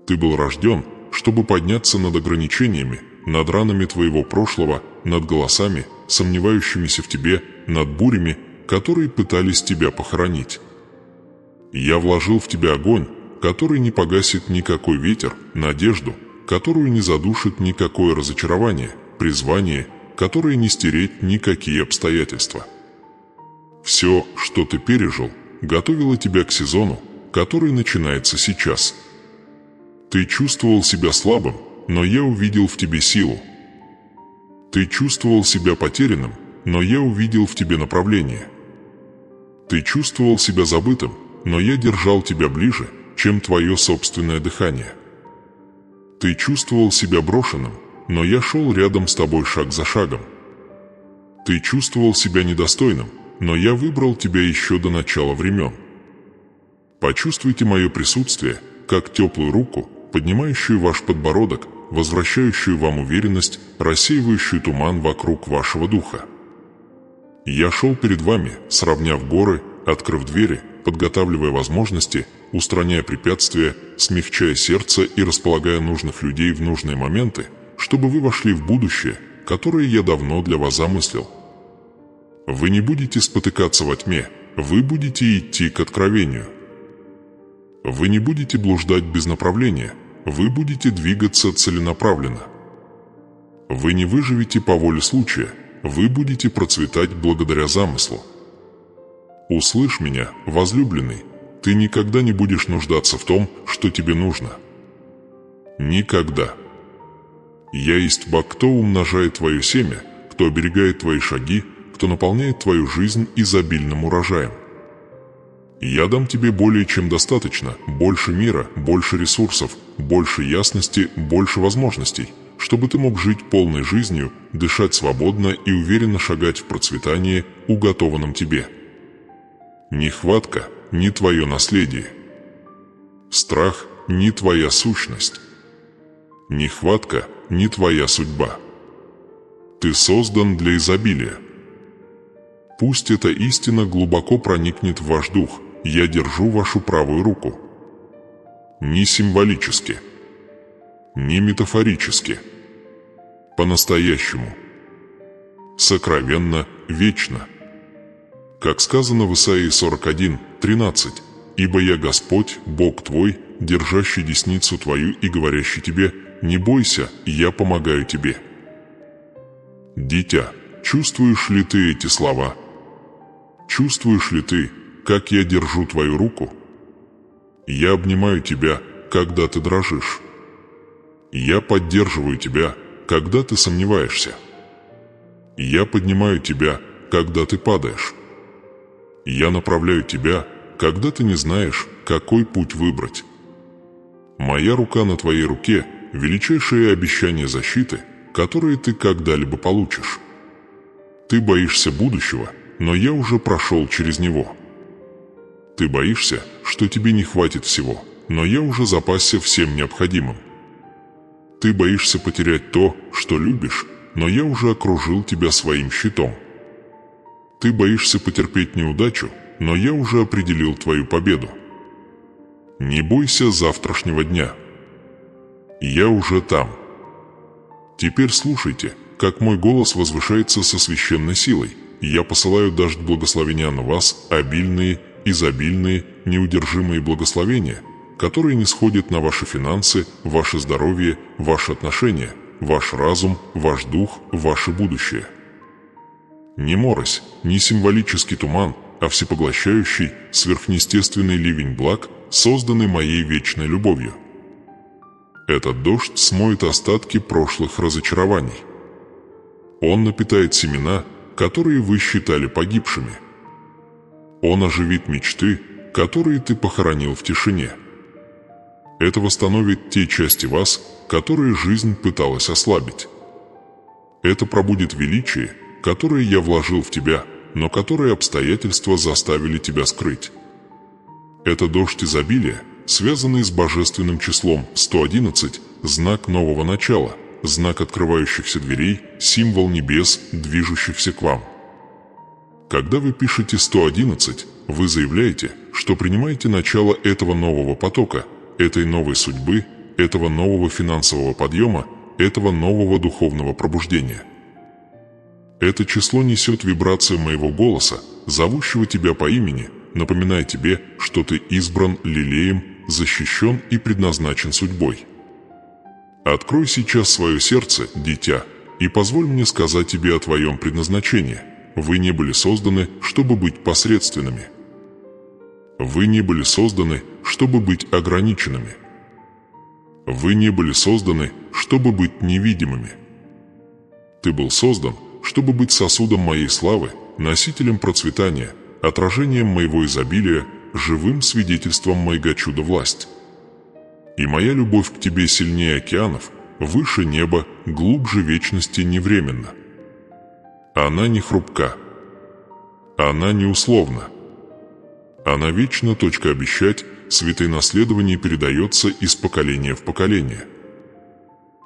Speaker 1: Ты был рожден, чтобы подняться над ограничениями, над ранами твоего прошлого, над голосами, сомневающимися в тебе, над бурями, которые пытались тебя похоронить. Я вложил в тебя огонь, который не погасит никакой ветер, надежду, которую не задушит никакое разочарование, призвание, которое не стереть никакие обстоятельства. Все, что ты пережил, готовило тебя к сезону, который начинается сейчас. Ты чувствовал себя слабым, но я увидел в тебе силу. Ты чувствовал себя потерянным, но я увидел в тебе направление. Ты чувствовал себя забытым, но я держал тебя ближе, чем твое собственное дыхание. Ты чувствовал себя брошенным, но я шел рядом с тобой шаг за шагом. Ты чувствовал себя недостойным, но я выбрал тебя еще до начала времен. Почувствуйте мое присутствие, как теплую руку, поднимающую ваш подбородок, возвращающую вам уверенность, рассеивающую туман вокруг вашего духа. Я шел перед вами, сравняв горы, открыв двери, подготавливая возможности, устраняя препятствия, смягчая сердце и располагая нужных людей в нужные моменты, чтобы вы вошли в будущее, которое я давно для вас замыслил. Вы не будете спотыкаться во тьме, вы будете идти к откровению. Вы не будете блуждать без направления, вы будете двигаться целенаправленно. Вы не выживете по воле случая, вы будете процветать благодаря замыслу. Услышь меня, возлюбленный, ты никогда не будешь нуждаться в том, что тебе нужно. Никогда. Я есть Бог, кто умножает твое семя, кто оберегает твои шаги, кто наполняет твою жизнь изобильным урожаем. Я дам тебе более чем достаточно, больше мира, больше ресурсов, больше ясности, больше возможностей, чтобы ты мог жить полной жизнью, дышать свободно и уверенно шагать в процветание, уготованном тебе. Нехватка – не твое наследие. Страх – не твоя сущность. Нехватка – не твоя судьба. Ты создан для изобилия. Пусть эта истина глубоко проникнет в ваш дух. Я держу вашу правую руку. Не символически, не метафорически, по-настоящему, сокровенно, вечно. Как сказано в Исаии 41:13, «Ибо я Господь, Бог твой, держащий десницу твою и говорящий тебе, не бойся, я помогаю тебе». Дитя, чувствуешь ли ты эти слова? Чувствуешь ли ты, как я держу твою руку? Я обнимаю тебя, когда ты дрожишь. Я поддерживаю тебя, когда ты сомневаешься. Я поднимаю тебя, когда ты падаешь. Я направляю тебя, когда ты не знаешь, какой путь выбрать. Моя рука на твоей руке – величайшее обещание защиты, которое ты когда-либо получишь. Ты боишься будущего, но я уже прошел через него. Ты боишься, что тебе не хватит всего, но я уже запасся всем необходимым. Ты боишься потерять то, что любишь, но я уже окружил тебя своим щитом. Ты боишься потерпеть неудачу, но я уже определил твою победу. Не бойся завтрашнего дня. Я уже там. Теперь слушайте, как мой голос возвышается со священной силой. Я посылаю дождь благословения на вас, обильные, изобильные, неудержимые благословения, которые нисходят на ваши финансы, ваше здоровье, ваши отношения, ваш разум, ваш дух, ваше будущее. Не морось, не символический туман, а всепоглощающий, сверхъестественный ливень благ, созданный моей вечной любовью. Этот дождь смоет остатки прошлых разочарований. Он напитает семена, которые вы считали погибшими. Он оживит мечты, которые ты похоронил в тишине. Это восстановит те части вас, которые жизнь пыталась ослабить. Это пробудит величие, которое я вложил в тебя, но которое обстоятельства заставили тебя скрыть. Это дождь изобилия, связанный с божественным числом 111, знак нового начала, знак открывающихся дверей, символ небес, движущихся к вам. Когда вы пишете 111, вы заявляете, что принимаете начало этого нового потока, этой новой судьбы, этого нового финансового подъема, этого нового духовного пробуждения. Это число несет вибрацию моего голоса, зовущего тебя по имени, напоминая тебе, что ты избран лелеем, защищен и предназначен судьбой. Открой сейчас свое сердце, дитя, и позволь мне сказать тебе о твоем предназначении. Вы не были созданы, чтобы быть посредственными. Вы не были созданы, чтобы быть ограниченными. Вы не были созданы, чтобы быть невидимыми. Ты был создан, чтобы быть сосудом моей славы, носителем процветания, отражением моего изобилия, живым свидетельством моего чуда власть. И моя любовь к тебе сильнее океанов, выше неба, глубже вечности невременна. Она не хрупка. Она не условна. Она вечно точка обещать, святое наследование передается из поколения в поколение.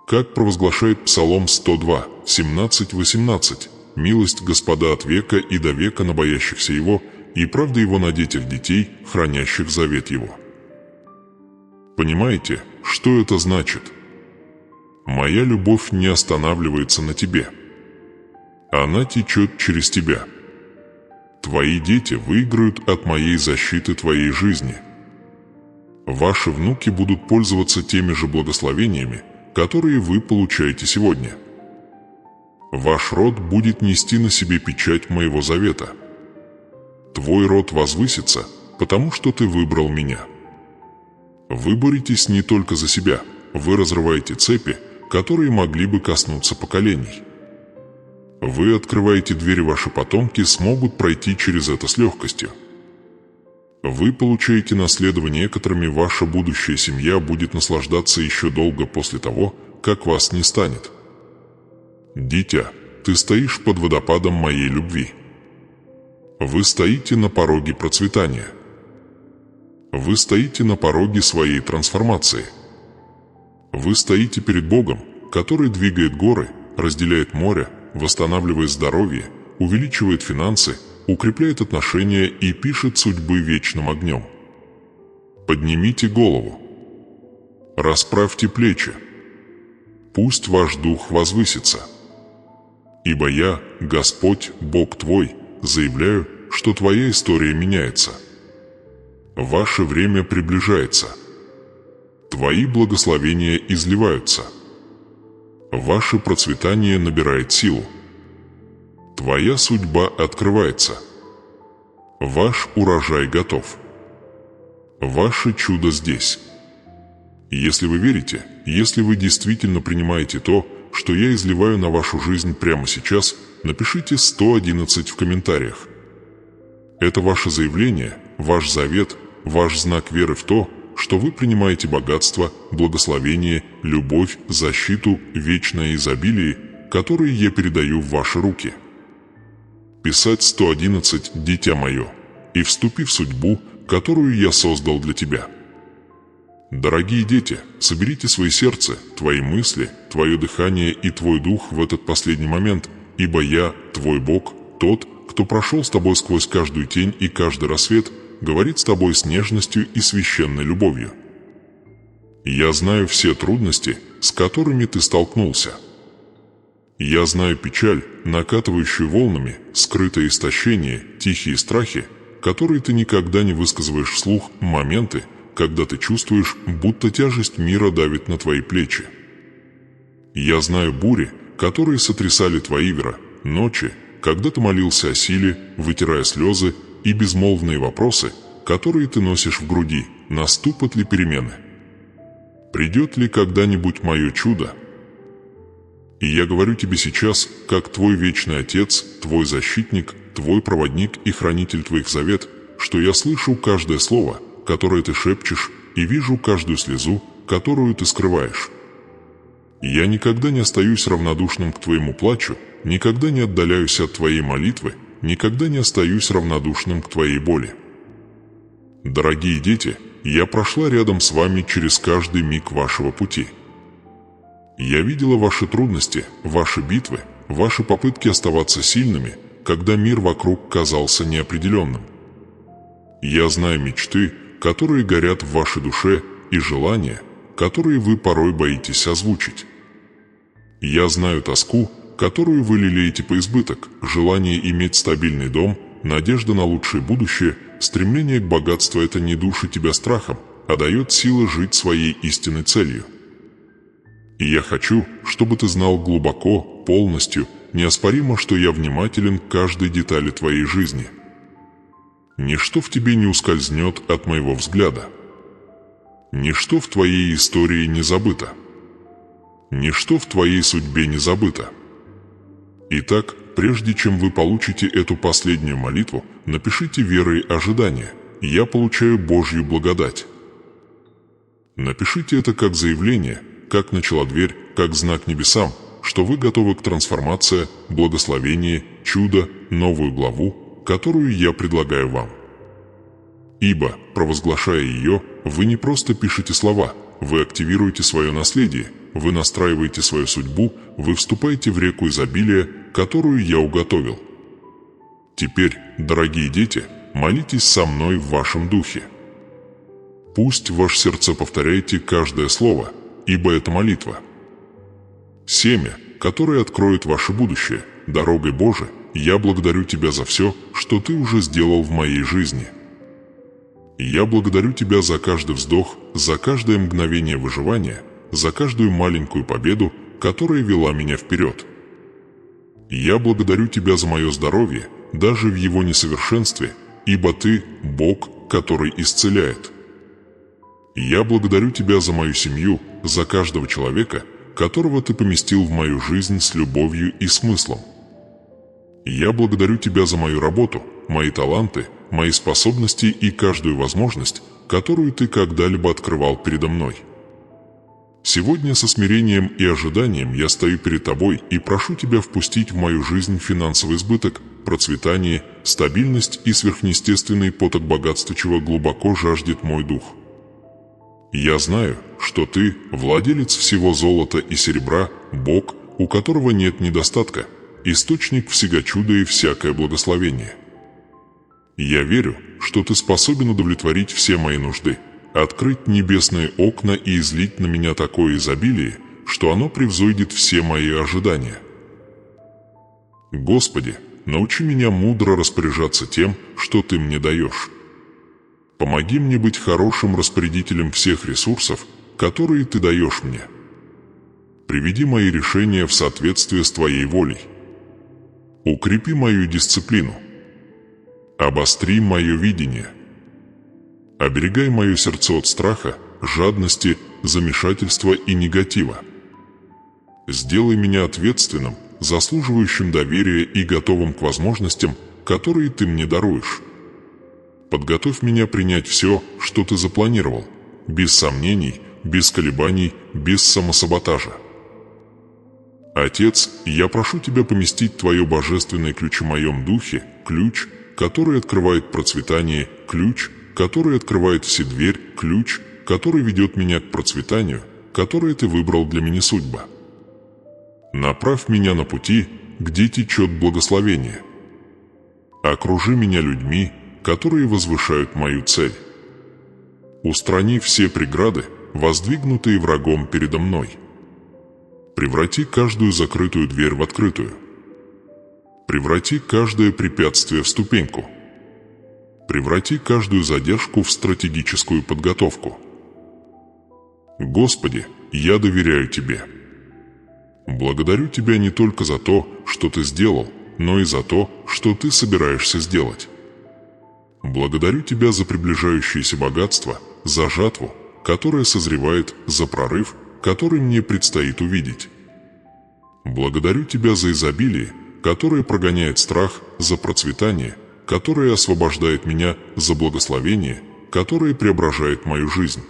Speaker 1: Как провозглашает Псалом 102, 17-18, «Милость Господа от века и до века на боящихся Его, и правда Его на детях детей, хранящих завет Его». Понимаете, что это значит? Моя любовь не останавливается на тебе. Она течет через тебя. Твои дети выиграют от моей защиты твоей жизни. Ваши внуки будут пользоваться теми же благословениями, которые вы получаете сегодня. Ваш род будет нести на себе печать моего завета. Твой род возвысится, потому что ты выбрал меня. Вы боретесь не только за себя, вы разрываете цепи, которые могли бы коснуться поколений. Вы открываете двери, ваши потомки смогут пройти через это с легкостью. Вы получаете наследование, которыми ваша будущая семья будет наслаждаться еще долго после того, как вас не станет. Дитя, ты стоишь под водопадом моей любви. Вы стоите на пороге процветания. Вы стоите на пороге своей трансформации. Вы стоите перед Богом, который двигает горы, разделяет море, восстанавливает здоровье, увеличивает финансы, укрепляет отношения и пишет судьбы вечным огнем. Поднимите голову. Расправьте плечи. Пусть ваш дух возвысится. Ибо я, Господь, Бог твой, заявляю, что твоя история меняется. Ваше время приближается. Твои благословения изливаются. Ваше процветание набирает силу. Твоя судьба открывается. Ваш урожай готов. Ваше чудо здесь. Если вы верите, если вы действительно принимаете то, что я изливаю на вашу жизнь прямо сейчас, напишите 111 в комментариях. Это ваше заявление, ваш завет, ваш знак веры в то, что вы принимаете богатство, благословение, любовь, защиту, вечное изобилие, которые я передаю в ваши руки. Писать 111, дитя мое, и вступи в судьбу, которую я создал для тебя. Дорогие дети, соберите свои сердца, твои мысли, твое дыхание и твой дух в этот последний момент, ибо я, твой Бог, тот, кто прошел с тобой сквозь каждую тень и каждый рассвет, говорит с тобой с нежностью и священной любовью. Я знаю все трудности, с которыми ты столкнулся. Я знаю печаль, накатывающую волнами, скрытое истощение, тихие страхи, которые ты никогда не высказываешь вслух, моменты, когда ты чувствуешь, будто тяжесть мира давит на твои плечи. Я знаю бури, которые сотрясали твои вера, ночи, когда ты молился о силе, вытирая слезы, и безмолвные вопросы, которые ты носишь в груди, наступят ли перемены? Придет ли когда-нибудь мое чудо? И я говорю тебе сейчас, как твой вечный Отец, твой защитник, твой проводник и хранитель твоих завет, что я слышу каждое слово, которое ты шепчешь, и вижу каждую слезу, которую ты скрываешь. Я никогда не остаюсь равнодушным к твоему плачу, никогда не отдаляюсь от твоей молитвы, никогда не остаюсь равнодушным к твоей боли. Дорогие дети, я прошла рядом с вами через каждый миг вашего пути. Я видела ваши трудности, ваши битвы, ваши попытки оставаться сильными, когда мир вокруг казался неопределенным. Я знаю мечты, которые горят в вашей душе, и желания, которые вы порой боитесь озвучить. Я знаю тоску, которую вы лелеете по избыток, желание иметь стабильный дом, надежда на лучшее будущее, стремление к богатству – это не душит тебя страхом, а дает силы жить своей истинной целью. И я хочу, чтобы ты знал глубоко, полностью, неоспоримо, что я внимателен к каждой детали твоей жизни. Ничто в тебе не ускользнет от моего взгляда. Ничто в твоей истории не забыто. Ничто в твоей судьбе не забыто. Итак, прежде чем вы получите эту последнюю молитву, напишите верой ожидания: «Я получаю Божью благодать». Напишите это как заявление, как начала дверь, как знак небесам, что вы готовы к трансформации, благословению, чудо, новую главу, которую я предлагаю вам. Ибо, провозглашая ее, вы не просто пишете слова, вы активируете свое наследие, вы настраиваете свою судьбу, вы вступаете в реку изобилия, которую я уготовил. Теперь, дорогие дети, молитесь со мной в вашем духе. Пусть в ваше сердце повторяйте каждое слово, ибо это молитва. Семя, которое откроет ваше будущее, дорогой Божией, я благодарю Тебя за все, что Ты уже сделал в моей жизни. Я благодарю Тебя за каждый вздох, за каждое мгновение выживания, за каждую маленькую победу, которая вела меня вперед. Я благодарю Тебя за мое здоровье, даже в его несовершенстве, ибо Ты – Бог, который исцеляет. Я благодарю Тебя за мою семью, за каждого человека, которого Ты поместил в мою жизнь с любовью и смыслом. Я благодарю Тебя за мою работу, мои таланты, мои способности и каждую возможность, которую Ты когда-либо открывал передо мной. Сегодня со смирением и ожиданием я стою перед Тобой и прошу Тебя впустить в мою жизнь финансовый избыток, процветание, стабильность и сверхъестественный поток богатства, чего глубоко жаждет мой дух. Я знаю, что Ты – владелец всего золота и серебра, Бог, у которого нет недостатка, источник всего чуда и всякое благословение. Я верю, что Ты способен удовлетворить все мои нужды, открыть небесные окна и излить на меня такое изобилие, что оно превзойдет все мои ожидания. Господи, научи меня мудро распоряжаться тем, что Ты мне даешь. Помоги мне быть хорошим распорядителем всех ресурсов, которые Ты даешь мне. Приведи мои решения в соответствие с Твоей волей. Укрепи мою дисциплину. Обостри мое видение. Оберегай мое сердце от страха, жадности, замешательства и негатива. Сделай меня ответственным, заслуживающим доверия и готовым к возможностям, которые Ты мне даруешь. Подготовь меня принять все, что Ты запланировал, без сомнений, без колебаний, без самосаботажа. Отец, я прошу Тебя поместить Твое божественное ключ в моем духе, ключ, который открывает процветание, ключ, который открывает все дверь, ключ, который ведет меня к процветанию, которое Ты выбрал для меня судьба. Направь меня на пути, где течет благословение. Окружи меня людьми, которые возвышают мою цель. Устрани все преграды, воздвигнутые врагом передо мной. Преврати каждую закрытую дверь в открытую. Преврати каждое препятствие в ступеньку. Преврати каждую задержку в стратегическую подготовку. Господи, я доверяю Тебе. Благодарю Тебя не только за то, что Ты сделал, но и за то, что Ты собираешься сделать. Благодарю Тебя за приближающееся богатство, за жатву, которая созревает, за прорыв, который мне предстоит увидеть. Благодарю Тебя за изобилие, которое прогоняет страх, за процветание, которое освобождает меня, за благословение, которое преображает мою жизнь.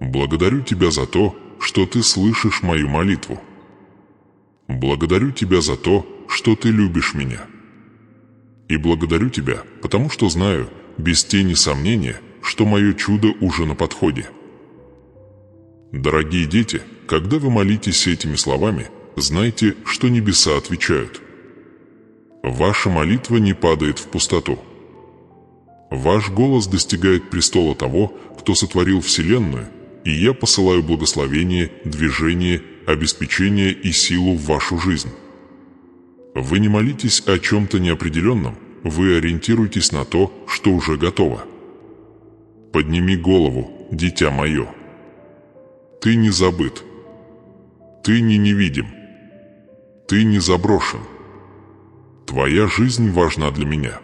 Speaker 1: Благодарю Тебя за то, что Ты слышишь мою молитву. Благодарю Тебя за то, что Ты любишь меня. И благодарю Тебя, потому что знаю, без тени сомнения, что мое чудо уже на подходе. Дорогие дети, когда вы молитесь этими словами, знайте, что небеса отвечают. Ваша молитва не падает в пустоту. Ваш голос достигает престола того, кто сотворил Вселенную, и я посылаю благословение, движение, обеспечение и силу в вашу жизнь. Вы не молитесь о чем-то неопределенном, вы ориентируетесь на то, что уже готово. Подними голову, дитя мое. Ты не забыт. Ты не невидим. Ты не заброшен. Твоя жизнь важна для меня.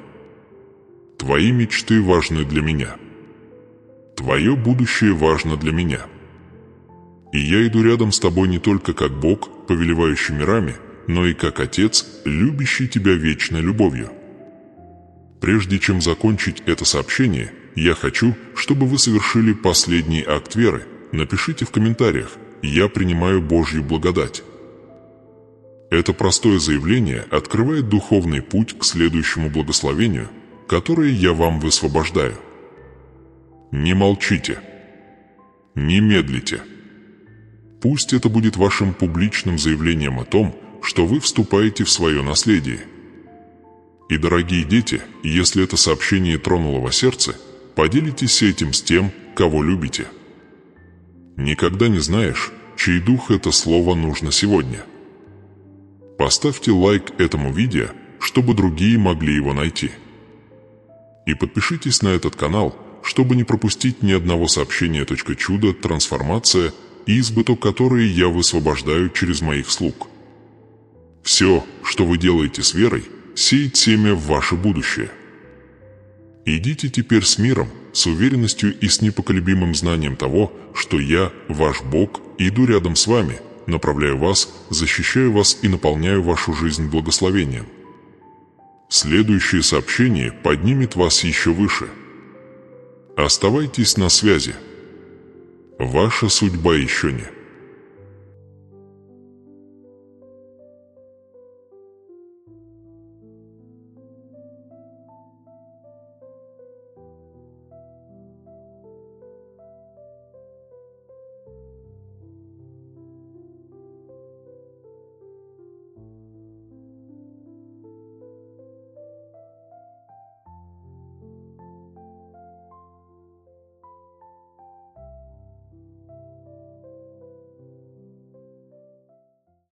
Speaker 1: Твои мечты важны для меня. Твое будущее важно для меня. И я иду рядом с тобой не только как Бог, повелевающий мирами, но и как Отец, любящий тебя вечной любовью. Прежде чем закончить это сообщение, я хочу, чтобы вы совершили последний акт веры. Напишите в комментариях: «Я принимаю Божью благодать». Это простое заявление открывает духовный путь к следующему благословению, которое я вам высвобождаю. Не молчите. Не медлите. Пусть это будет вашим публичным заявлением о том, что вы вступаете в свое наследие. И, дорогие дети, если это сообщение тронуло вас сердце, поделитесь этим с тем, кого любите. Никогда не знаешь, чей дух это слово нужно сегодня. Поставьте лайк этому видео, чтобы другие могли его найти. И подпишитесь на этот канал, чтобы не пропустить ни одного сообщения «Чудо, трансформация» и избыток, которые я высвобождаю через моих слуг. Все, что вы делаете с верой, сеет семя в ваше будущее. Идите теперь с миром, с уверенностью и с непоколебимым знанием того, что я, ваш Бог, иду рядом с вами, направляю вас, защищаю вас и наполняю вашу жизнь благословением. Следующее сообщение поднимет вас еще выше. Оставайтесь на связи. Ваша судьба еще не